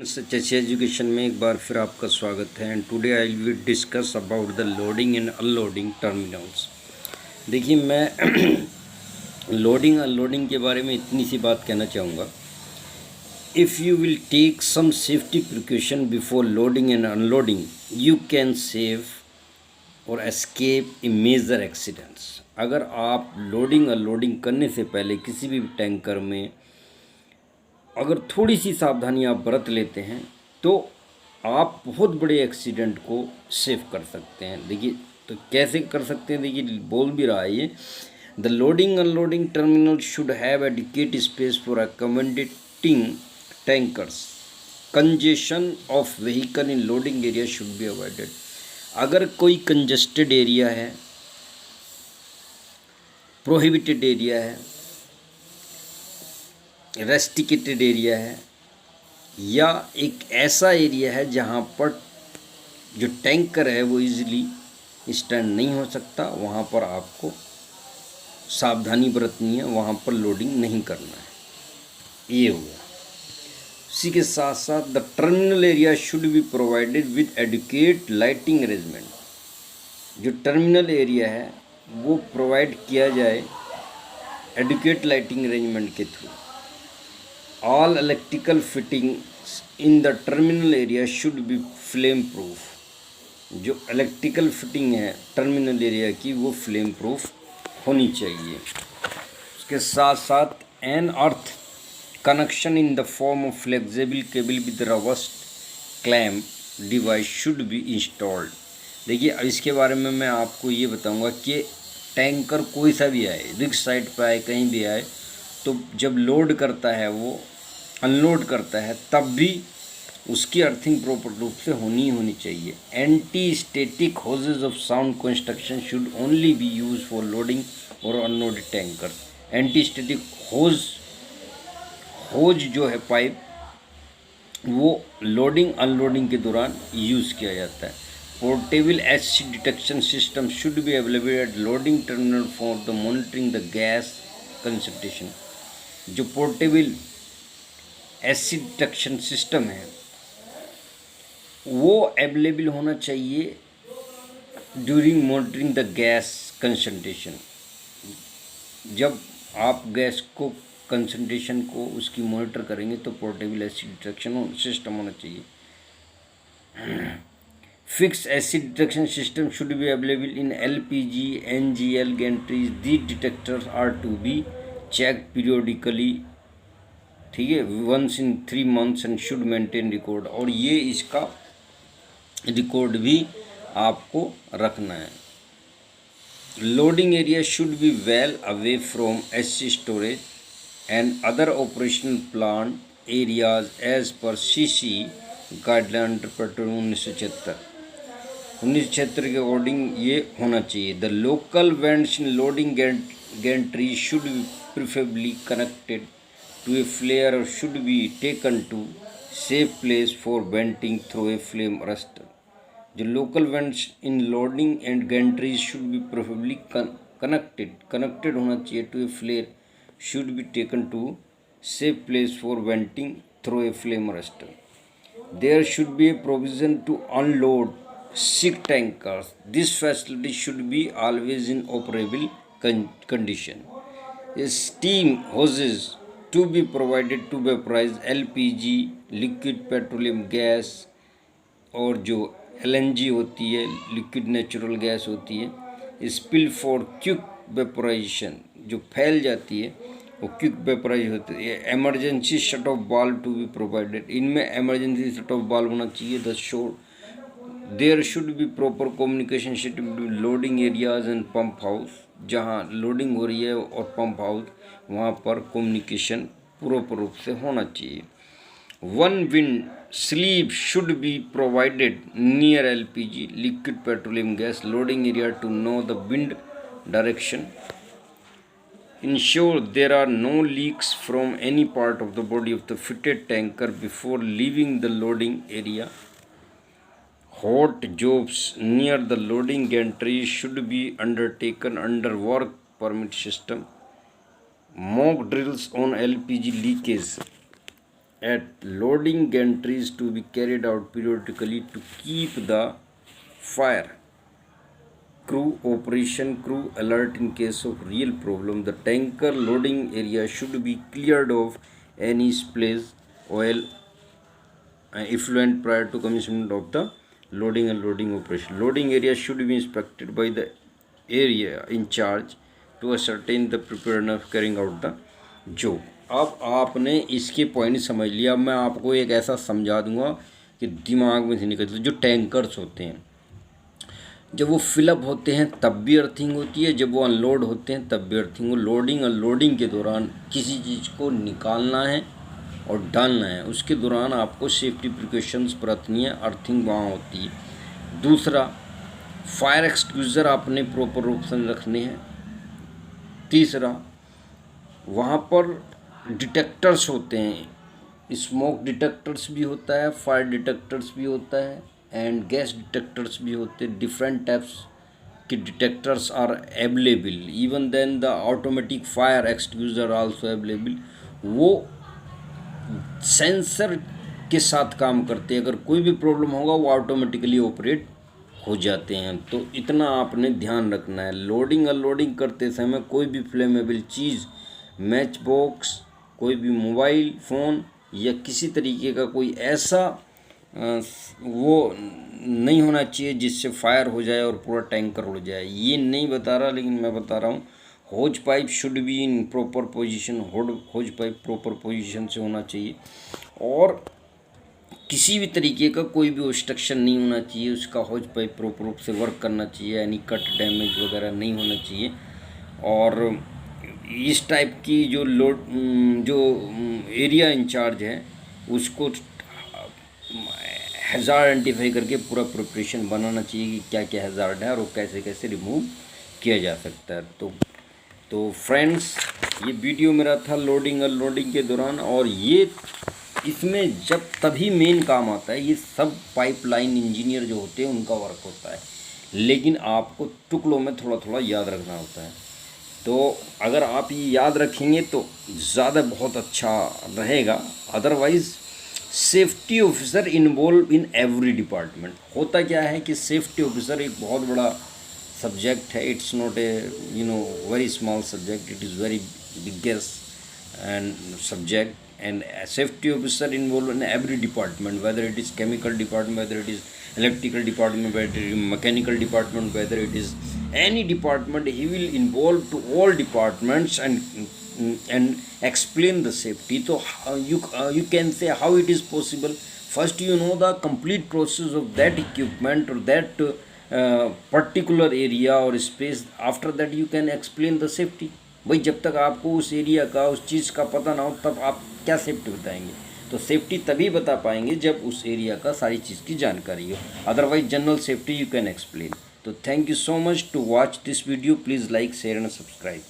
सच education में एक बार फिर आपका स्वागत है। And today I will discuss about the loading and unloading terminals. देखिए, मैं लोडिंग अनलोडिंग के बारे में इतनी सी बात कहना चाहूँगा। If you will take some safety precaution before loading and unloading, you can save or escape a major accidents. अगर आप लोडिंग अनलोडिंग करने से पहले किसी भी टैंकर में अगर थोड़ी सी सावधानी आप बरत लेते हैं तो आप बहुत बड़े एक्सीडेंट को सेव कर सकते हैं। देखिए, तो कैसे कर सकते हैं, देखिए बोल भी रहा है ये, the loading unloading terminal should have adequate space for accommodating tankers. Congestion of vehicle in loading area should be avoided. अगर कोई कंजेस्टेड एरिया है, प्रोहिबिटेड एरिया है, रेस्टिकेटेड एरिया है, या एक ऐसा एरिया है जहाँ पर जो टैंकर है वो इजीली स्टैंड नहीं हो सकता, वहाँ पर आपको सावधानी बरतनी है, वहाँ पर लोडिंग नहीं करना है। ये हुआ। इसी के साथ साथ the terminal area should be provided with adequate lighting arrangement. जो टर्मिनल एरिया है वो प्रोवाइड किया जाए एडुकेट लाइटिंग अरेंजमेंट के through. All electrical fittings in the terminal area should be flame proof। जो इलेक्ट्रिकल फिटिंग है टर्मिनल एरिया की वो फ्लेम प्रूफ होनी चाहिए। उसके साथ साथ an earth connection in the form of flexible cable with robust clamp device should be installed. देखिए, अब इसके बारे में मैं आपको ये बताऊंगा कि टैंकर कोई सा भी आए, रिग साइड पर आए, कहीं भी आए, तो जब लोड करता है वो अनलोड करता है तब भी उसकी अर्थिंग प्रॉपर रूप से होनी चाहिए। Anti static hoses of sound construction should only be use for loading और unloaded tanker. Anti static hose जो है पाइप, वो लोडिंग अनलोडिंग के दौरान यूज़ किया जाता है। Portable acid detection system should be available at loading terminal for the monitoring the gas concentration. जो पोर्टेबल एसिड डिटेक्शन सिस्टम है वो अवेलेबल होना चाहिए during monitoring the gas concentration. जब आप गैस को कंसंट्रेशन को उसकी मॉनिटर करेंगे तो पोर्टेबल एसिड डिटेक्शन सिस्टम होना चाहिए। Fix acid detection system should be available in LPG NGL gantries। These detectors are to be check periodically, ठीक है, once in 3 months and should maintain record. और ये इसका रिकॉर्ड भी आपको रखना है। Loading area should be well away from AC storage and other operational plant areas as per CC guideline petrol 1976 के अकॉर्डिंग ये होना चाहिए। The local vents in loading gantry should be preferably connected to a flare or should be taken to safe place for venting through a flame arrestor। जो local vents in loading and gantries should be preferably connected होना चाहिए to a flare should be taken to safe place for venting through a flame arrestor। There should be a provision to unload sick tankers। This facility should be always in operable condition। Steam hoses to be provided to vaporize LPG liquid petroleum gas और जो LNG होती है, liquid natural gas होती है, spill for quick vaporisation, जो फैल जाती है वो क्विक वेपोराइज होती है। Emergency shut off valve to be provided. इनमें एमरजेंसी शट ऑफ वाल्व होना चाहिए। The shore there should be proper communication system between loading areas and pump house. जहाँ लोडिंग हो रही है और पंप हाउस, वहाँ पर कम्युनिकेशन प्रॉपर रूप से होना चाहिए। One wind sleep should be provided near LPG liquid petroleum gas loading area to know the wind direction. Ensure there are no leaks from any part of the body of the fitted tanker before leaving the loading area। Hot jobs near the loading gantry should be undertaken under work permit system। Mock drills on LPG leakage at loading gantries to be carried out periodically to keep the fire crew alert in case of real problem. The tanker loading area should be cleared of any splash, oil, effluent prior to commencement of the loading and loading operation. Loading area should be inspected by the area in charge to ascertain the preparedness of carrying out the job. अब आपने इसके point समझ लिया। मैं आपको एक ऐसा समझा दूंगा कि दिमाग में से निकल। जो टैंकर्स होते हैं, जब वो फिलअप होते हैं तब भी अर्थिंग होती है, जब वो अनलोड होते हैं तब भी अर्थिंग हो। लोडिंग अनलोडिंग के दौरान किसी चीज़ को निकालना है और डालना है, उसके दौरान आपको सेफ्टी प्रिकॉशंस बरतनी है, अर्थिंग वहाँ होती है। दूसरा, फायर एक्सटिंग्विशर आपने प्रॉपर रूप से रखने हैं। तीसरा, वहाँ पर डिटेक्टर्स होते हैं, स्मोक डिटेक्टर्स भी होता है, फायर डिटेक्टर्स भी होता है एंड गैस डिटेक्टर्स भी होते हैं। डिफरेंट टाइप्स के detectors are available. Even then the automatic fire extinguisher also available. वो सेंसर के साथ काम करते हैं, अगर कोई भी प्रॉब्लम होगा वो ऑटोमेटिकली ऑपरेट हो जाते हैं। तो इतना आपने ध्यान रखना है। लोडिंग अनलोडिंग करते समय कोई भी फ्लेमेबल चीज़, मैच बॉक्स, कोई भी मोबाइल फ़ोन या किसी तरीके का कोई ऐसा वो नहीं होना चाहिए जिससे फायर हो जाए और पूरा टैंकर उड़ जाए। ये नहीं बता रहा, लेकिन मैं बता रहा हूँ hose pipe should be in proper position. Hose pipe proper position से होना चाहिए और किसी भी तरीके का कोई भी ऑब्स्ट्रक्शन नहीं होना चाहिए। उसका होज पाइप प्रॉपर रूप से वर्क करना चाहिए, यानी कट डैमेज वगैरह नहीं होना चाहिए। और इस टाइप की जो एरिया इंचार्ज है उसको हैज़ार्ड आइडेंटिफाई करके पूरा प्रिपरेशन बनाना चाहिए कि क्या क्या हैज़ार्ड है और वो कैसे कैसे रिमूव किया जा सकता है। तो फ्रेंड्स, ये वीडियो मेरा था लोडिंग अनलोडिंग के दौरान, और ये इसमें जब तभी मेन काम आता है, ये सब पाइपलाइन इंजीनियर जो होते हैं उनका वर्क होता है, लेकिन आपको टुकड़ों में थोड़ा थोड़ा याद रखना होता है। तो अगर आप ये याद रखेंगे तो ज़्यादा बहुत अच्छा रहेगा। Otherwise safety officer involve in every department. होता क्या है कि सेफ्टी ऑफिसर एक बहुत बड़ा सब्जेक्ट है। It's not a very small subject, it is very biggest and subject, and a safety officer involved in every department, whether it is chemical department, whether it is electrical department, whether it is mechanical department, whether it is any department. He will involve to all departments and explain the safety. So you can say how it is possible. First you know the complete process of that equipment or that particular area or space. After that you can explain the safety. भाई जब तक आपको उस area का, उस चीज़ का पता ना हो तब आप क्या सेफ्टी बताएंगे। तो सेफ्टी तभी बता पाएंगे जब उस एरिया का सारी चीज़ की जानकारी हो। Otherwise general safety you can explain. तो thank you so much to watch this video. Please like, share and subscribe.